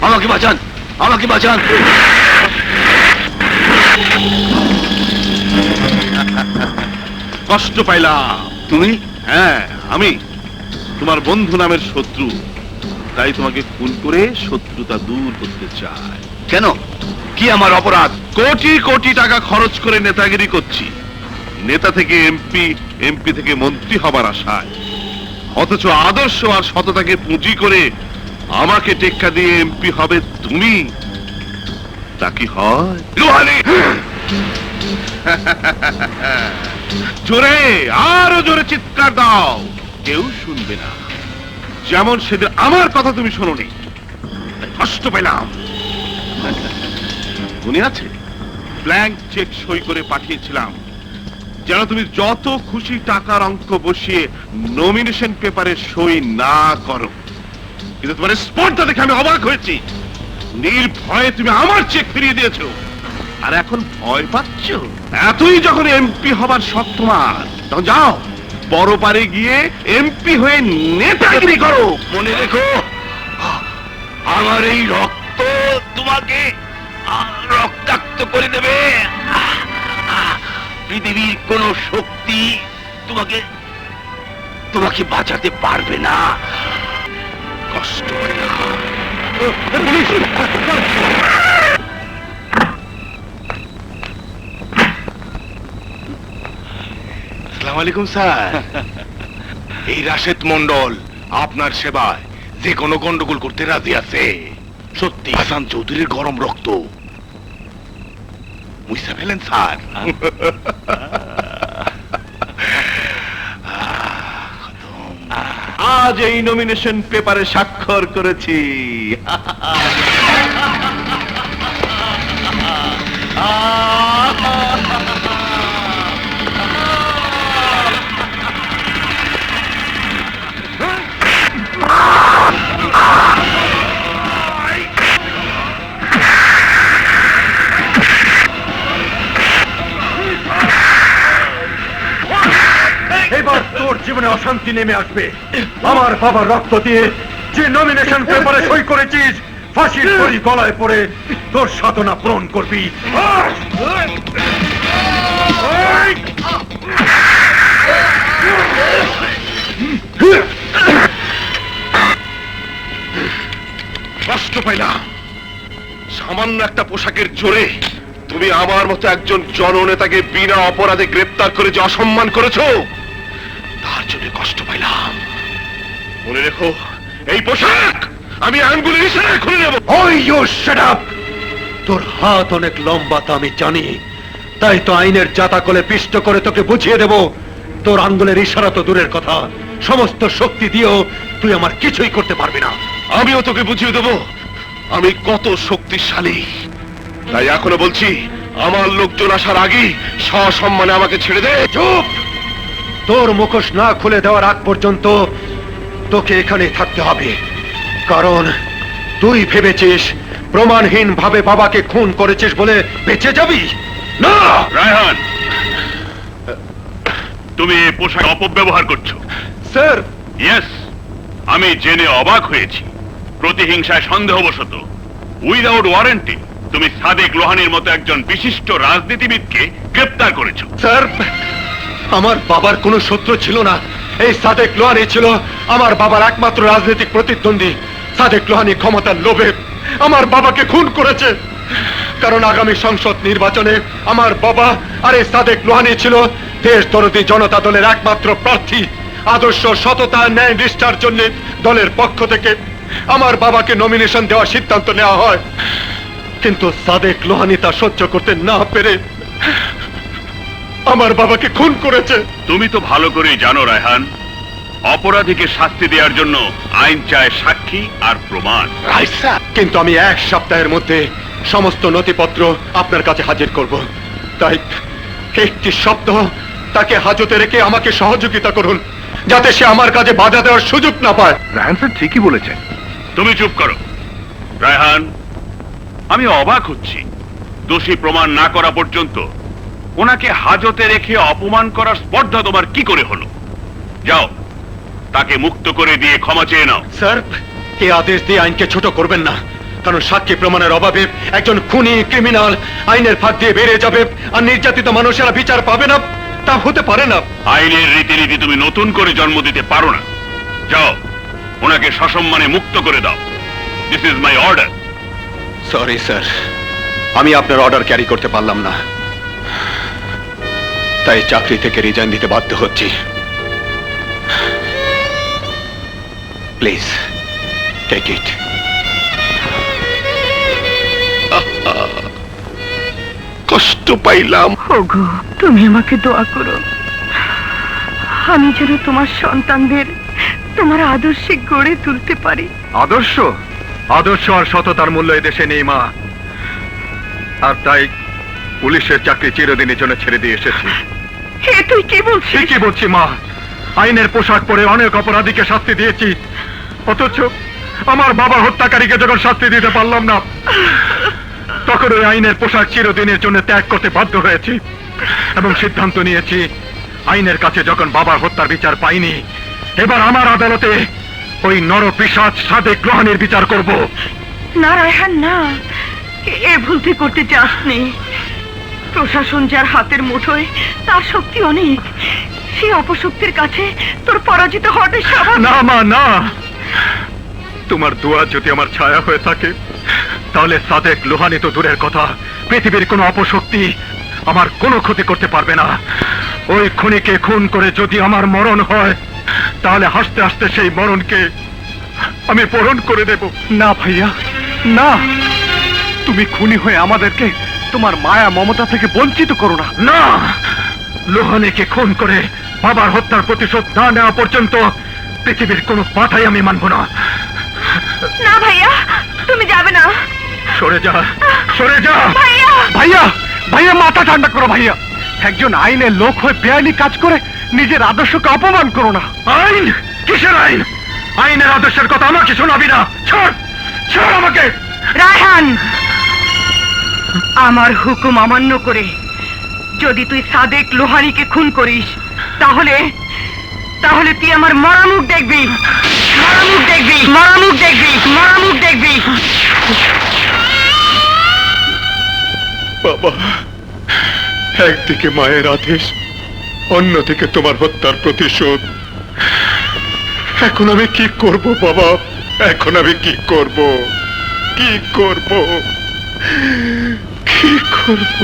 আমাকে বাঁচান, আমাকে বাঁচান। কষ্ট পাইলাম। তুমি? হ্যাঁ, আমি তোমার বন্ধু নামের শত্রু, তাই তোমাকে খুন করে শত্রুতা দূর করতে চাই। কেন? কি আমার অপরাধ? কোটি কোটি টাকা খরচ করে নেতাগিরি করছি, নেতা থেকে এমপি, এমপি থেকে মন্ত্রী হবার আশায়। অথচ আদর্শ আর সততাকে পুঁজি করে আমাকে টেক্কা দিয়ে এমপি হবে তুমি। তা কি হয়? লোহানি! জোরে, আরো জোরে চিৎকার দাও, কেউ শুনবে না। যেমন সেদিন আমার কথা তুমি শোনোনি, তাই কষ্ট পেলাম। মনে আছে, ব্ল্যাঙ্ক চেক সই করে পাঠিয়েছিলাম যেন তুমি যত খুশি টাকার অঙ্ক বসিয়ে নমিনেশন পেপারে সই না করো। কিন্তু তোমার স্পর্ধা দেখে আমি অবাক হয়েছি। নির্ভয়ে তুমি আমার চেক ফিরিয়ে দিয়েছো, আর এখন ভয় পাচ্ছ? এতই যখন এমপি হবার শখ তোমার, তখন যাও বড় পারে গিয়ে এমপি হয়ে নেতাগিরি করো। মনে রেখো, আমার এই রক্ত তোমাকে রক্তাক্ত করে দেবে। পৃথিবীর কোন শক্তি তোমাকে তোমাকে বাঁচাতে পারবে না। কষ্ট হয় না। আসসালামু আলাইকুম স্যার। এই রাশেদ মন্ডল আপনার সেবায় যে কোনো গন্ডগোল করতে রাজি আছে। সত্যি হাসান চৌধুরীর গরম রক্ত মুইসা ফেলেন স্যার। আজ এই নমিনেশন পেপারে স্বাক্ষর করেছি। এবার তোর জীবনে অশান্তি নেমে আসবে। আমার বাবার রক্ত দিয়ে যে নমিনেশন পেপারে সই করেছিস, ফাঁসির দড়ি গলায় পড়ে তোর সাধনা পূরণ করবি। কষ্ট পাইলাম। সামান্য একটা পোশাকের জোরে তুমি আমার মতো একজন জননেতাকে বিনা অপরাধে গ্রেপ্তার করে যে অসম্মান করেছো, তার জন্য কষ্ট পাইলাম। মনে রেখো, এই পোশাক আমি আঙ্গুলের ইশারায় খুলে নেব। ওই ইউ শাট আপ! তোর হাত অনেক লম্বা তা আমি জানি, তাই তো আইনের জাতাকলে পিষ্ট করে তোকে বুঝিয়ে দেব। তোর আঙ্গুলের ইশারা তো দূরের কথা, সমস্ত শক্তি দিয়েও তুই আমার কিছুই করতে পারবি না। আমিও তোকে বুঝিয়ে দেব আমি কত শক্তিশালী। তাই এখনো বলছি, আমার লোকজন আসার আগেই সসম্মানে আমাকে ছেড়ে দে। চুপ! তোর মুখোশ না খুলে দেওয়ার আগ পর্যন্ত তোকে এখানে থাকতে হবে, কারণ তুই ভেবেছিস প্রমাণহীন ভাবে বাবাকে খুন করেছিস বলে বেঁচে যাবি। না! রায়হান, তুমি এই পোশাক অপব্যবহার করছো। স্যার, ইয়েস, আমি জেনে অবাক হয়েছি। প্রতিহিংসায় সন্দেহবশত উইদাউট ওয়ারেন্টি তুমি সাদেক লোহানীর মতো একজন বিশিষ্ট রাজনীতিবিদকে গ্রেপ্তার করেছো। স্যার, আমার বাবার কোনো শত্রু ছিল না। এই সাদেক লোহানী ছিল আমার বাবার একমাত্র রাজনৈতিক প্রতিদ্বন্দ্বী। সাদেক লোহানী ক্ষমতার লোভে আমার বাবাকে খুন করেছে, কারণ আগামী সংসদ নির্বাচনে আমার বাবা আর এই সাদেক লোহানী ছিল দেশদরদী জনতা দলের একমাত্র প্রার্থী। আদর্শ, সততা, ন্যায় নিষ্ঠার জন্য দলের পক্ষ থেকে আমার বাবাকে নমিনেশন দেওয়ার সিদ্ধান্ত নেওয়া হয়, কিন্তু সাদেক লোহানী তা সহ্য করতে না পেরে আমার বাবাকে খুন করেছে। তুমি তো ভালো করেই জানো রায়হান, অপরাধীকে শাস্তি দেওয়ার জন্য আইন চায় সাক্ষী আর প্রমাণ। কিন্তু আমি এক সপ্তাহের মধ্যে সমস্ত নথিপত্র আপনার কাছে হাজির করব। তাই একটি সপ্তাহ তাকে হাজতে রেখে আমাকে সহযোগিতা করুন, যাতে সে আমার কাজে বাধা দেওয়ার সুযোগ না পায়। রায়হান স্যার ঠিকই বলেছেন। তুমি চুপ করো রায়হান। আমি অবাক হচ্ছি, দোষী প্রমাণ না করা পর্যন্ত ওনাকে হাজতে রেখে অপমান করার স্পর্ধা তোমার কি করে হলো? যাও, তাকে মুক্ত করে দিয়ে ক্ষমা চেয়ে নাও। স্যার, এই আদেশ দিয়ে আইনকে ছোট করবেন না, কারণ সাক্ষী প্রমাণের অভাবে একজন খুনি ক্রিমিনাল আইনের ফাঁক দিয়ে বেরিয়ে যাবে আর নির্যাতিত মানুষেরা বিচার পাবে না। তা হতে পারে না। আইনের রীতিনীতি তুমি নতুন করে জন্ম দিতে পারো না। যাও, ওনাকে সসম্মানে মুক্ত করে দাও। This is my order. Sorry sir, আমি আপনার অর্ডার ক্যারি করতে পারলাম না, তাই চাকরি থেকে রিজাইন দিতে বাধ্য হচ্ছি। Please take it. কষ্ট পাইলাম। ওগো, তুমি আমাকে দোয়া করো, আমি যেন তোমার সন্তানদের তোমার আদর্শে গড়ে তুলতে পারি। আদর্শ আদর্শ আর সততার মূল্য এদেশে নেই মা, আর তাই পুলিশের চাকরি চিরদিনের জন্য ছেড়ে দিয়ে এসেছি। হে, তুই কি বলছিস? ঠিকই বলছি মা, আইনের পোশাক পরে অনেক অপরাধীকে শাস্তি দিয়েছি, অথচ আমার বাবা হত্যাকারীকে যখন শাস্তি দিতে পারলাম না, তখন ওই আইনের পোশাক চিরদিনের জন্য ত্যাগ করতে বাধ্য হয়েছি এবং সিদ্ধান্ত নিয়েছি, আইনের কাছে যখন বাবার হত্যার বিচার পাইনি, এবার আমার আদালতে ওই নরপিশাচ সাদেক লোহানীর বিচার করব। না রায়হান, না, এ ভুল তুই করতে চাসনি। প্রশাসন যার হাতের মুঠোয়, তার শক্তি অনেক। সেই অপশক্তির কাছে তোর পরাজিত হওয়াটাই স্বাভাবিক। না মা, না, তোমার দোয়া যদি আমার ছায়া হয়ে থাকে, তাহলে সাদেক লোহানী তো দূরের কথা, পৃথিবীর কোনো অপশক্তি আমার কোনো ক্ষতি করতে পারবে না। ওই খুনিকে খুন করে যদি আমার মরণ হয়, তাহলে হাসতে হাসতে সেই মরণকে আমি পূরণ করে দেব। না ভাইয়া, না, তুমি খুনি হয়ে আমাদেরকে তোমার মায়া মমতা থেকে বঞ্চিত করো না। না, লোহানীকে খুন করে বাবার হত্যার প্রতিশোধ না নেওয়া পর্যন্ত পৃথিবীর কোনো পাঠাই আমি মানব না। না ভাইয়া, তুমি যাবে না। সরে যা, সরে যা। ভাইয়া, ভাইয়া, ভাইয়া, মাথা ঠান্ডা করো ভাইয়া। একজন আইনের লোক হয়ে বেআইনি কাজ করে নিজের আদর্শকে অপমান করো না। আইন? কিসের আইন? আইনের আদর্শের কথা আমাকে শোনাবি না। ছাড়, ছাড় আমাকে। রায়হান, আমার হুকুম অমান্য করে যদি তুই সাদেক লোহানীকে খুন করিস, তাহলে তাহলে তুই আমার মরা মুখ দেখবি, মরা মুখ দেখবি, মরা মুখ দেখবি, মরা মুখ দেখবি। বাবা, একদিকে মায়ের আদেশ, অন্যদিকে তোমার হত্যার প্রতিশোধ। এখন আমি কি করব বাবা? এখন আমি কি করব? কি করব? কি করব?